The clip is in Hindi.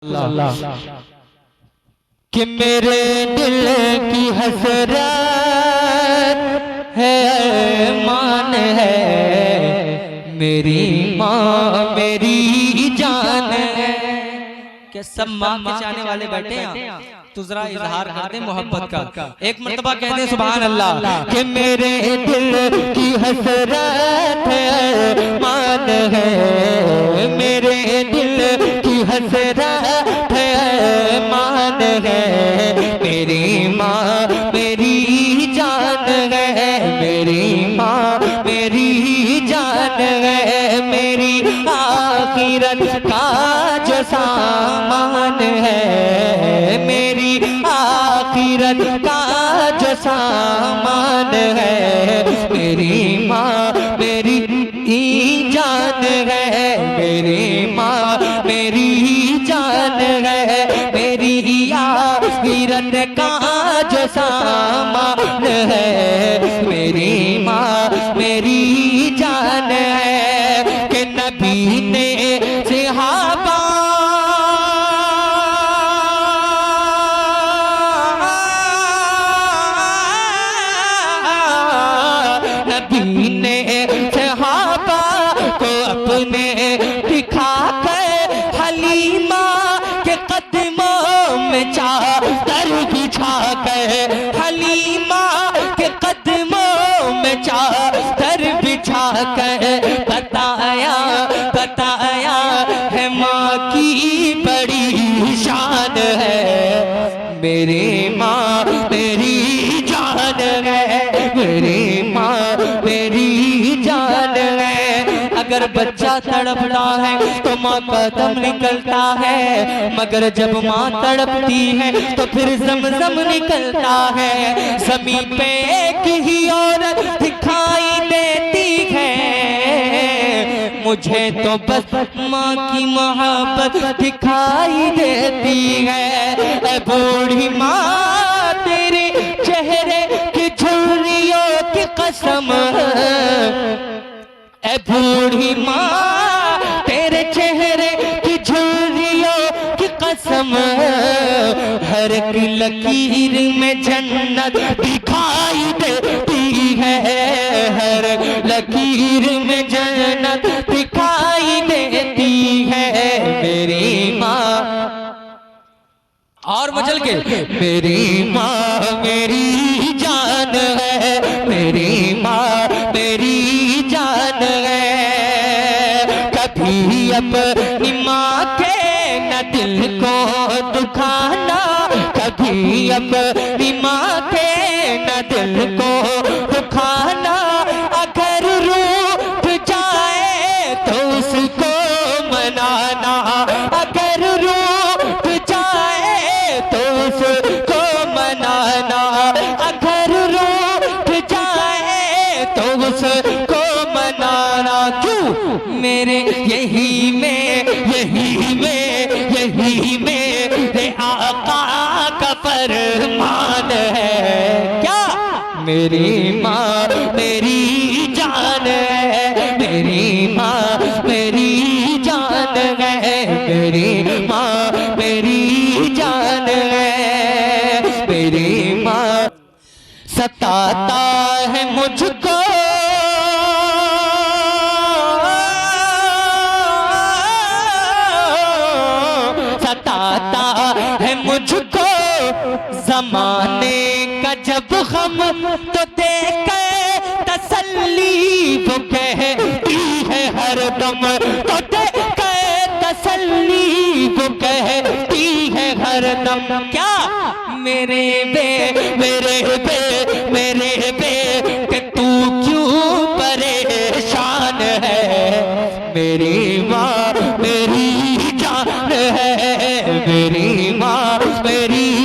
अल्लाह कि मेरे दिल की हसरत है, मान है, मेरी माँ मेरी जान है। क्या सब माँ के चाहने वाले बैठे हैं? तो जरा इजहार कर दे मोहब्बत का, एक मर्तबा कह दे सुभान अल्लाह। कि मेरे दिल की हसरत है, मान है, मेरे दिल की हसरत है, मान है, मेरी माँ मेरी जान है, मेरी माँ मेरी जान है, मेरी आखिरत का जो सामान है, मेरी आखिरत का जो सामान है, मेरी माँ मेरी जान है, मेरी माँ मेरी जान है, मेरी आखिरत का जो सामान है, मेरी माँ मेरी जान है। कि नबी ने सहाबा नबी ने सहाबा को अपने दिखा कर हलीमा के कदमों में चादर बिछा कर, हलीमा के कदमों में चादर बिछा कर बताया बताया है माँ की बड़ी शान है, मेरी माँ मेरी जान है, मेरी माँ मेरी जान है। अगर बच्चा तड़पता है तो माँ का दम निकलता है, मगर जब माँ तड़पती है तो फिर ज़म-ज़म निकलता है। ज़मीन पे एक ही औरत दिखाई देती है, मुझे तो बस माँ की मोहब्बत दिखाई देती है। ऐ बूढ़ी माँ तेरे चेहरे की झुर्रियों की कसम, ऐ बूढ़ी माँ तेरे चेहरे की झुर्रियों की कसम, हर एक लकीर में जन्नत दिखाई देती है, हर लकीर में जन्नत दिखाई देती है, मेरी माँ। और मचल के मेरी माँ मेरी जान है, मेरी माँ मेरी जान है। कभी अपनी माँ के न दिल को दुखाना, कभी अपनी माँ के न दिल को दुखाना, अगर रूठ जाए तो उसको मनाना, अगर रूठ जाए तो उसको मनाना, अगर रूठ जाए तो उसको मनाना। क्यों मेरे यही में यही में यही मेरे आका का फरमान है। क्या मेरी माँ मेरी जान है, मेरी माँ मेरी जान है, मेरी माँ मेरी जान है, मेरी माँ। सताता है मुझको सताता है मुझको ज़माने का जब हम, तो देकर तसल्ली वो कहती है हरदम, तो देकर तसल्ली वो कहती है हरदम। क्या मेरे बे कि तू क्यों परेशान है, मेरी माँ मेरी जान है, मेरी माँ मेरी